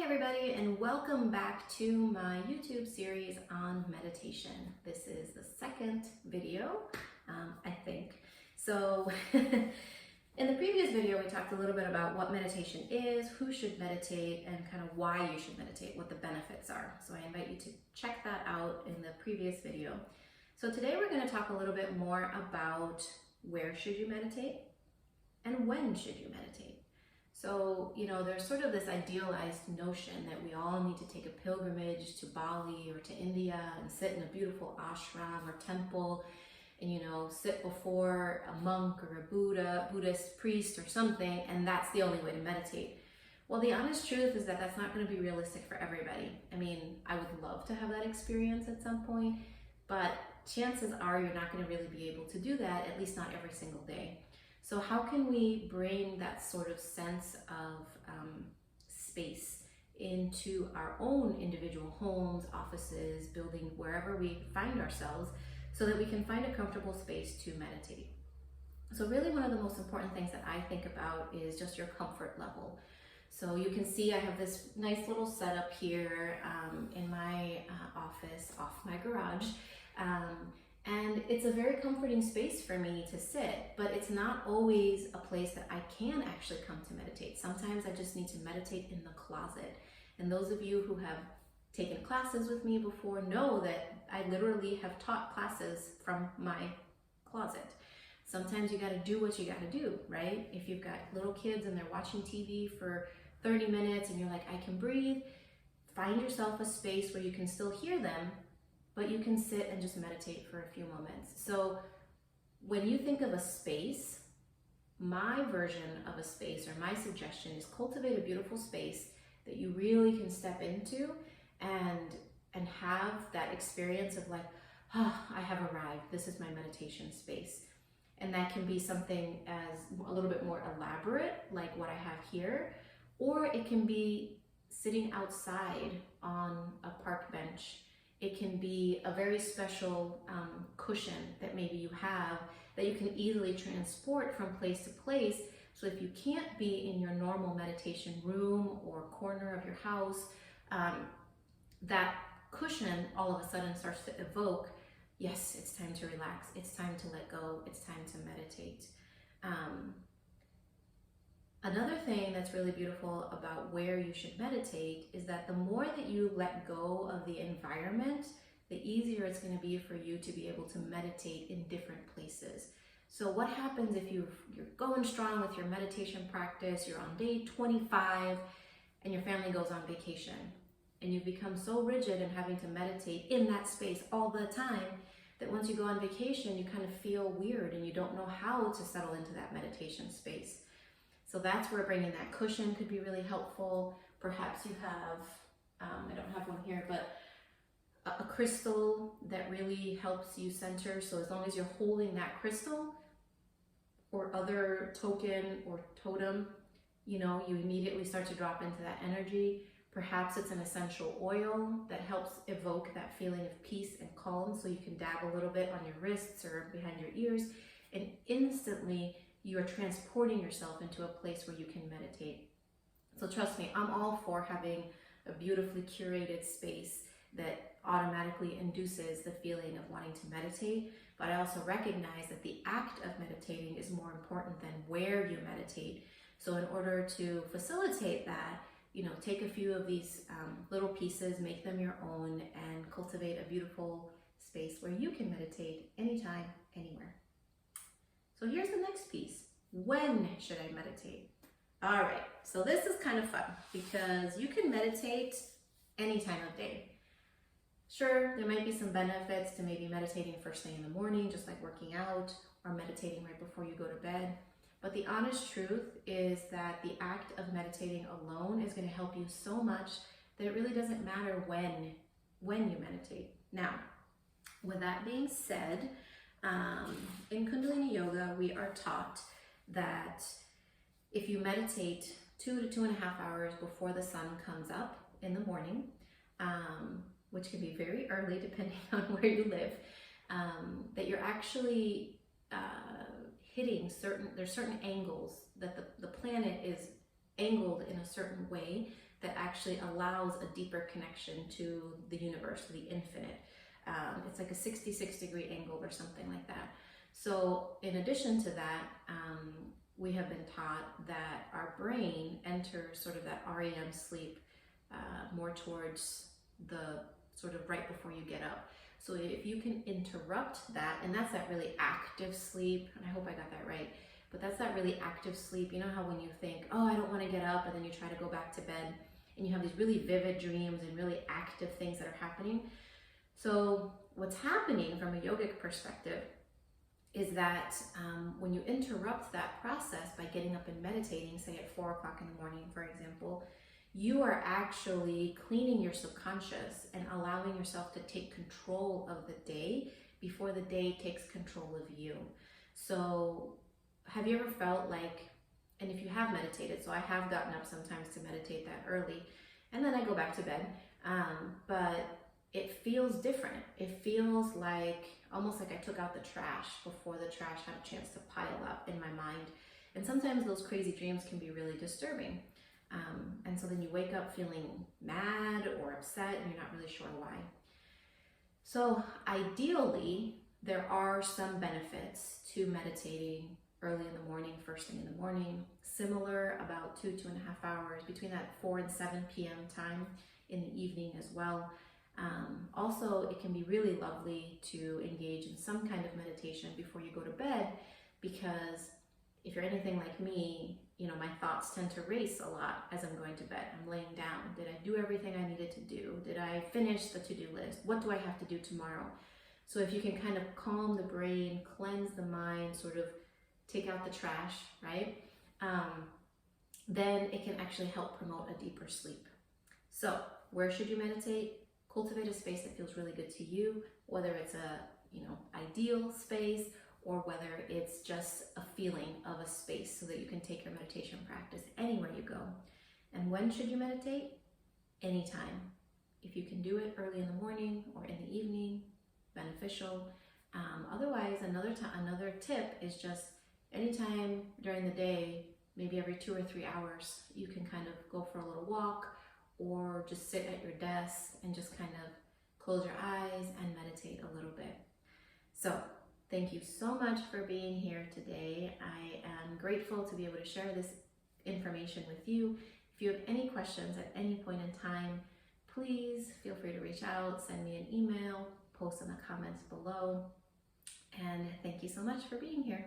everybody, and welcome back to my YouTube series on meditation. This is the second video, I think. So in the previous video, we talked a little bit about what meditation is, who should meditate, and kind of why you should meditate, what the benefits are. So I invite you to check that out in the previous video. So today we're going to talk a little bit more about where should you meditate and when should you meditate. So, there's sort of this idealized notion that we all need to take a pilgrimage to Bali or to India and sit in a beautiful ashram or temple and, sit before a monk or a Buddhist priest or something, and that's the only way to meditate. Well, the honest truth is that that's not going to be realistic for everybody. I mean, I would love to have that experience at some point, but chances are you're not going to really be able to do that, at least not every single day. So how can we bring that sort of sense of space into our own individual homes, offices, building, wherever we find ourselves, so that we can find a comfortable space to meditate? So really one of the most important things that I think about is just your comfort level. So you can see I have this nice little setup here in my office off my garage. And it's a very comforting space for me to sit, but it's not always a place that I can actually come to meditate. Sometimes I just need to meditate in the closet. And those of you who have taken classes with me before know that I literally have taught classes from my closet. Sometimes you gotta do what you gotta do, right? If you've got little kids and they're watching TV for 30 minutes and you're like, I can breathe, find yourself a space where you can still hear them, but you can sit and just meditate for a few moments. So when you think of a space, my version of a space, or my suggestion, is cultivate a beautiful space that you really can step into and have that experience of like, I have arrived, this is my meditation space. And that can be something as a little bit more elaborate, like what I have here, or it can be sitting outside on a park bench. It can be a very special cushion that maybe you have that you can easily transport from place to place. So if you can't be in your normal meditation room or corner of your house, that cushion all of a sudden starts to evoke, yes, it's time to relax, it's time to let go, it's time to meditate. Another thing that's really beautiful about where you should meditate is that the more that you let go of the environment, the easier it's going to be for you to be able to meditate in different places. So what happens if you're going strong with your meditation practice, you're on day 25 and your family goes on vacation and you've become so rigid in having to meditate in that space all the time that once you go on vacation, you kind of feel weird and you don't know how to settle into that meditation space. So that's where bringing that cushion could be really helpful. Perhaps you have, I don't have one here, but a crystal that really helps you center. So as long as you're holding that crystal or other token or totem, you immediately start to drop into that energy. Perhaps it's an essential oil that helps evoke that feeling of peace and calm. So you can dab a little bit on your wrists or behind your ears, and instantly you are transporting yourself into a place where you can meditate. So trust me, I'm all for having a beautifully curated space that automatically induces the feeling of wanting to meditate. But I also recognize that the act of meditating is more important than where you meditate. So in order to facilitate that, take a few of these little pieces, make them your own, and cultivate a beautiful space where you can meditate anytime, anywhere. So here's the next piece. When should I meditate? All right, so this is kind of fun because you can meditate any time of day. Sure, there might be some benefits to maybe meditating first thing in the morning, just like working out, or meditating right before you go to bed. But the honest truth is that the act of meditating alone is going to help you so much that it really doesn't matter when you meditate. Now, with that being said, in Kundalini Yoga, we are taught that if you meditate 2 to 2.5 hours before the sun comes up in the morning, which can be very early depending on where you live, that you're actually hitting there's certain angles that the planet is angled in a certain way that actually allows a deeper connection to the universe, to the infinite. It's like a 66-degree angle or something like that. So in addition to that, we have been taught that our brain enters sort of that REM sleep more towards the sort of right before you get up. So if you can interrupt that, and that's that really active sleep, and I hope I got that right, but that's that really active sleep. You know how when you think, oh, I don't want to get up, and then you try to go back to bed, and you have these really vivid dreams and really active things that are happening. So what's happening from a yogic perspective is that when you interrupt that process by getting up and meditating, say at 4 o'clock in the morning, for example, you are actually cleaning your subconscious and allowing yourself to take control of the day before the day takes control of you. So have you ever felt like, and if you have meditated, so I have gotten up sometimes to meditate that early, and then I go back to bed, but it feels different. It feels like, almost like I took out the trash before the trash had a chance to pile up in my mind. And sometimes those crazy dreams can be really disturbing. And so then you wake up feeling mad or upset and you're not really sure why. So ideally, there are some benefits to meditating early in the morning, first thing in the morning, similar about 2.5 hours, between that 4 and 7 p.m. time in the evening as well. Also, it can be really lovely to engage in some kind of meditation before you go to bed, because if you're anything like me, you know, my thoughts tend to race a lot as I'm going to bed. I'm laying down. Did I do everything I needed to do? Did I finish the to-do list? What do I have to do tomorrow? So if you can kind of calm the brain, cleanse the mind, sort of take out the trash, right? Then it can actually help promote a deeper sleep. So where should you meditate? Cultivate a space that feels really good to you, whether it's a, ideal space or whether it's just a feeling of a space so that you can take your meditation practice anywhere you go. And when should you meditate? Anytime. If you can do it early in the morning or in the evening, beneficial. Otherwise, another tip is just anytime during the day, maybe every 2 or 3 hours, you can kind of go for a little walk or just sit at your desk and just kind of close your eyes and meditate a little bit. So thank you so much for being here today. I am grateful to be able to share this information with you. If you have any questions at any point in time, please feel free to reach out, send me an email, post in the comments below. And thank you so much for being here.